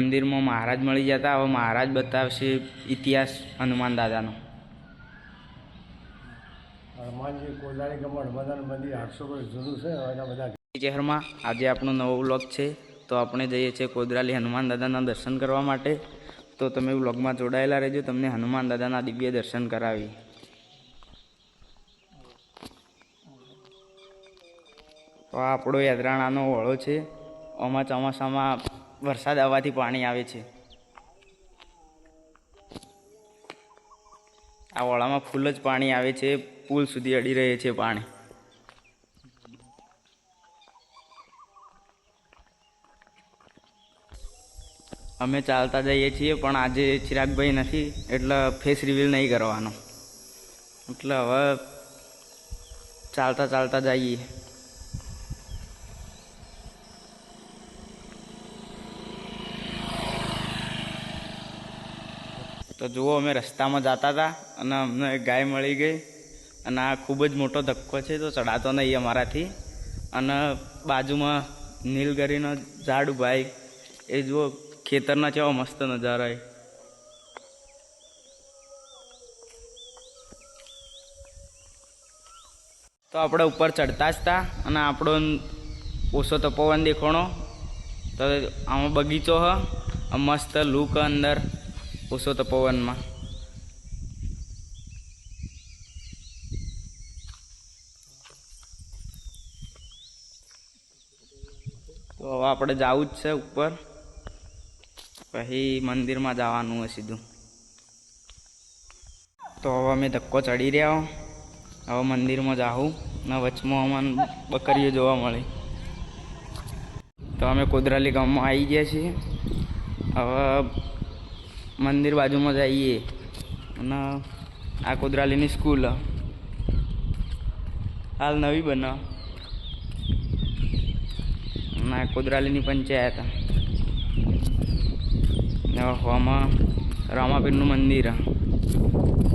મંદિરમાં મહારાજ મળી જતા. હવે મહારાજ બતાવશે ઇતિહાસ હનુમાન દાદાનો. હનુમાનજી કોદાળી ગામમાં હનુમાનદાનું મંદિર 800 વર્ષ જૂનું છે. એના બધા શહેરમાં આજે આપણો નવો વ્લોગ છે. તો આપણે જઈએ છીએ કોદરાલી હનુમાન દાદાના દર્શન કરવા માટે. તો તમે વ્લોગમાં જોડાયેલા રહેજો, તમને હનુમાન દાદાના દિવ્ય દર્શન કરાવી. તો આ આપણો યાત્રાણાનો વળો છે. આમાં ચોમાસામાં વરસાદ આવવાથી પાણી આવે છે. આ વળામાં ફૂલ જ પાણી આવે છે. પુલ સુધી અડી રહે છે પાણી. અમે ચાલતા જઈએ છીએ, પણ આજે ચિરાગભાઈ નથી એટલે ફેસ રિવીલ નહીં કરવાનો. એટલે હવે ચાલતા ચાલતા જઈએ. તો જુઓ, અમે રસ્તામાં જતા હતા અને અમને એક ગાય મળી ગઈ. અને આ ખૂબ જ મોટો ધક્કો છે, તો ચડાતો નહીં અમારાથી. અને બાજુમાં નીલગરીનો ઝાડ ઉભાઈ, એ જુઓ ખેતરના કેવો મસ્ત નજારો હોય. તો આપણે ઉપર ચડતા જ હતા અને આપણો ઓછો તપોવન દેખાણો. તો આમાં બગીચો હ મસ્ત લુક અંદર ઓછો તપોવનમાં. તો હવે આપણે જવું જ છે ઉપર, પછી મંદિરમાં જવાનું હોય સીધું. તો હવે અમે ધક્કો ચડી રહ્યા. હવે મંદિરમાં જાઉં ને વચમાં અમને બકરીઓ જોવા મળી. તો અમે કોદરાલી ગામમાં આવી ગયા છીએ. હવે મંદિર બાજુમાં જઈએ અને આ કોદરાલીની સ્કૂલ હાલ નવી બનાવ. અને કોદરાલીની પંચાયત ને હોમાં રામાપીરનું મંદિર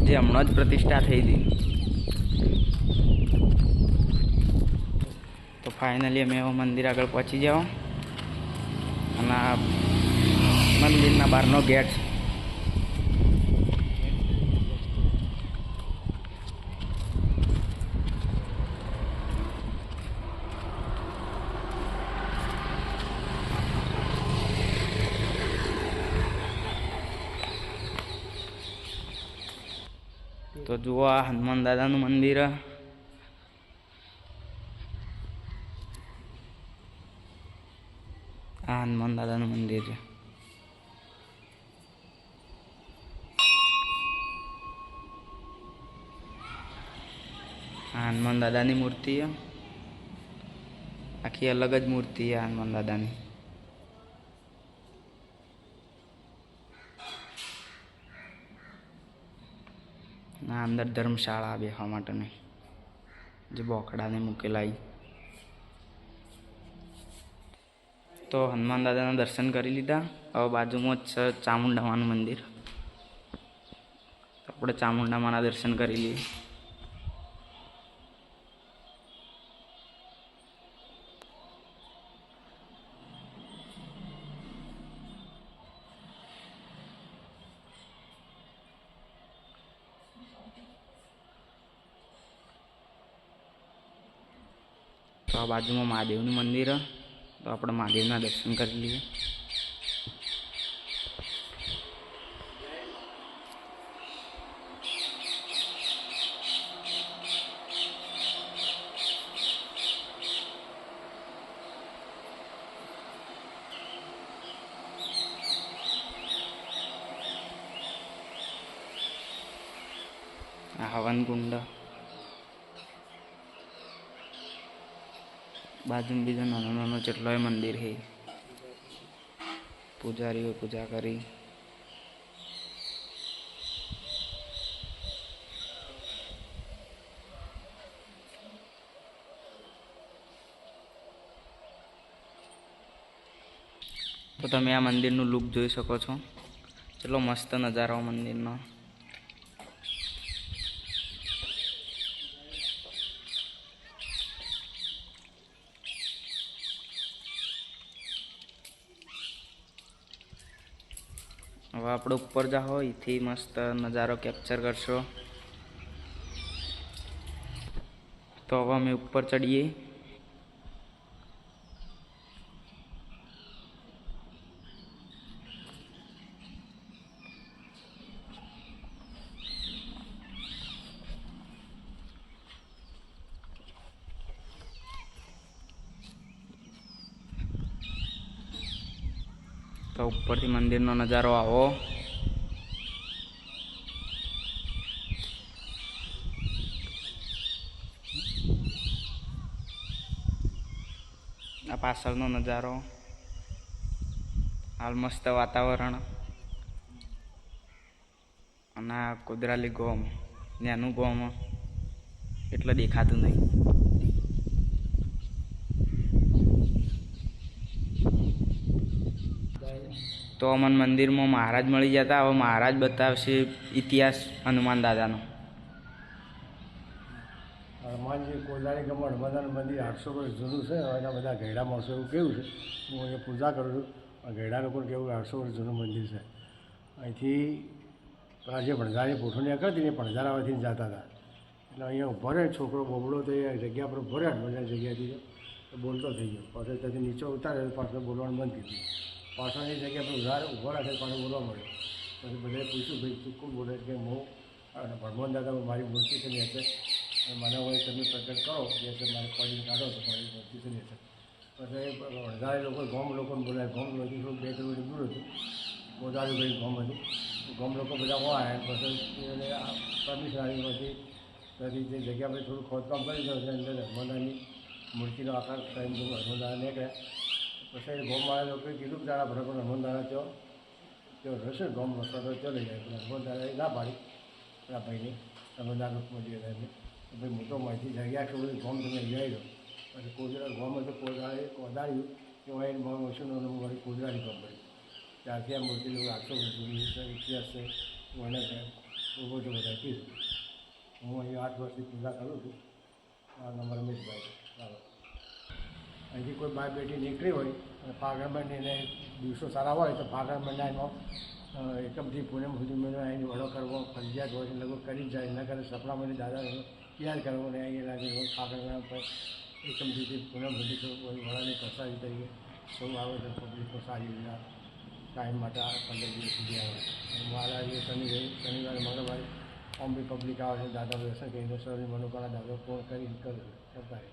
જે હમણાં જ પ્રતિષ્ઠા થઈ હતી. તો ફાઇનલી અમે મંદિર આગળ પહોંચી જાઓ અને આ મંદિરના બહારનો ગેટ. તો જુઓ, આ હનુમાન દાદાનું મંદિર. આ હનુમાન દાદાનું મંદિર છે. આ હનુમાન દાદાની મૂર્તિ આખી અલગ જ મૂર્તિ છે હનુમાન દાદાની. આ અંદર ધર્મશાળા બેસવા માટેની જે બોકડાને મૂકેલા. તો હનુમાન દાદાના દર્શન કરી લીધા. હવે બાજુમાં જ છે ચામુંડામાનું મંદિર. આપણે ચામુંડામાના દર્શન કરી લઈએ. તો આ બાજુમાં મહાદેવનું મંદિર. તો આપણે મહાદેવના દર્શન કરી લઈએ. આ હવનકુંડ. બાજુમાં બીજો નાનો નાનો જેટલોય મંદિર છે. પૂજારીઓ પૂજા કરી. તો તમે આ મંદિરનું લુક જોઈ શકો છો. ચલો મસ્ત નજારો મંદિરનો. હવે આપણે ઉપર જાઓ, અહીંથી મસ્ત નજારો કેપ્ચર કરશો. તો હવે અમે ઉપર ચડીએ. તો ઉપરથી મંદિરનો નજારો આવો. આ પાછળનો નજારો. હાલ મસ્ત વાતાવરણ. અને આ કોદરાલી ગોમ, નાનું ગોમ એટલે દેખાતું નહીં. તો અમને મંદિરમાં મહારાજ મળી જતા. હવે મહારાજ બતાવશે ઇતિહાસ હનુમાન દાદાનો. હનુમાનજી કોદાળી ગામમાં હનુમાનદાનું મંદિર 800 વર્ષ જૂનું છે. એના બધા ઘેડા માણસો એવું કેવું છે. હું અહીંયા પૂજા કરું છું. ઘેડા લોકોને કેવું 800 વર્ષ જૂનું મંદિર છે. અહીંથી પેલા જે ભણજારની પોઠોણી કરતી એ ભણજારામાંથી જતા હતા. એટલે અહીંયા ઉભો રહે છોકરો બોબડો તો એ જગ્યા પર ઉભો રહે બધા જગ્યાથી તો બોલતો થઈ ગયો. પાછળ ત્યાંથી નીચે ઉતારે પાછળ બોલવાનું બંધ કરી દીધું. પાછળની જગ્યા પર ઉભો રાખે પાછળ બોલવા મળ્યો. પછી બધાએ પૂછ્યું ભાઈ તું કોણ બોલે કે હું ભગવાન દાદા મારી મૂર્તિ છે ને છે મને હોય તમે પ્રગટ કરો જે છે મારે પડી કાઢો તો મારી મૂર્તિ છે ને છે. પછી વધારે લોકો ગામ લોકોને બોલાય. ગામ લોકો થોડું 2 કિલોમીટર દૂર હતું. ગોદાળી ભાઈ ગામ હતું. ગામ લોકો બધા હોય પછી એને પરમિશન આવી પછી જે જગ્યા પર થોડું ખોદકામ કરી દઉં અંદર હનુમાનદાની મૂર્તિનો આકાર કરીને હનુમાનદાના નીકળ્યા. પછી ગામવાળા લોકોએ કીધું કે તારા ભરત હનુમાનદાના તેઓ રહેશે ગામ રસ્તા તો ચાલી જાય. પણ હનુમાનદાને ના પાડી પેલા ભાઈને હનુમાનદાર રૂપમાં એમને ભાઈ હું તો માહિતી જગ્યા કે બધી ગામ તમે લઈ દો. પછી કોદરા ગામ હતું કોદાળ્યું કે અહીં મશીનો મારી કોદરાની ગામ પડી. ત્યારથી આ મૂર્તિ લોકો 800 વર્ષ જૂની ઇતિહાસ છે. હું એને બહુ બધું બધા કીધું. હું અહીંયા 8 વર્ષથી પૂજા કરું છું. આ નંબર રમેશભાઈ બરાબર. અહીંથી કોઈ બાર બેટી નીકળી હોય અને ફાગણ મહિને દિવસો સારા હોય તો ફાગણ મહિનામાં એકમથી પૂનમ સુધી મહિનો અહીં વડો કરવો ફરજિયાત હોય એટલે લોકો કરી જ જાય. એના કારણે સપના મહિને દાદા તૈયાર કરવો ને અહીં લાગે ફાગણ મહિના પર એકમથી પૂનમ સુધી કોઈ વડાની પ્રસાદી તરીકે સૌ આવે તો પબ્લિકો સારી રીતે ટાઈમ માટે 15 દિવસ સુધી આવે. અને મહારાજે શનિવારે મંગળવારે આમ બી પબ્લિક આવે છે. દાદા દર્શન કરીને સૌની મનોકામના દાદા પૂર્ણ કરી કરતા રહે.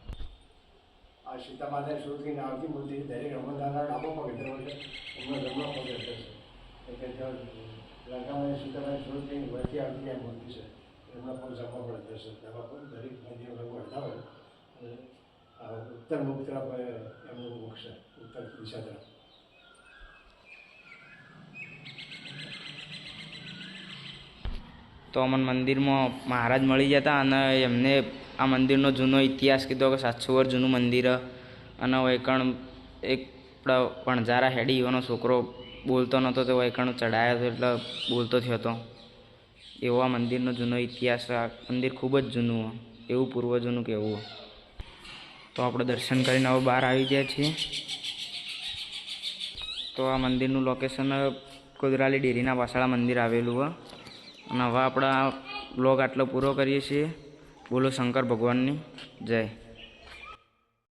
આ સીતા માતાને શરૂ થઈને આવતી મૂર્તિ દરેક હનુમાનદાના ડાબો પગ હેઠળ હોય છે. એમનો જમણો પગ હેઠળ છે. લંકામાં સીતામાને શરૂ થઈને વળતી આવતી આ મૂર્તિ છે. એમના પગ જમવા પણ હેઠળ છે. ડાબા પગ દરેક મંદિરો લોકો હડતા હોય. ઉત્તર મુખ તરફ એમનું મુખ છે. ઉત્તર દિશા તરફ. તો અમને મંદિરમાં મહારાજ મળી જતા અને એમને આ મંદિરનો જૂનો ઇતિહાસ કીધો કે 700 વર્ષ જૂનું મંદિર. અને વૈકણ એક ભણજારા હેડી એવાનો છોકરો બોલતો નહોતો તો વૈકણ ચડાયો હતો એટલે બોલતો થયો હતો. એવો આ મંદિરનો જૂનો ઇતિહાસ. આ મંદિર ખૂબ જ જૂનું, એવું પૂર્વજોનું કહેવું. તો આપણે દર્શન કરીને હવે બહાર આવી ગયા છીએ. તો આ મંદિરનું લોકેશન કોદરાલી ડેરીના પાછળ મંદિર આવેલું હોય. અને હવે આપણે આ બ્લોગ આટલો પૂરો કરીએ છીએ. બોલો શંકર ભગવાનની જય.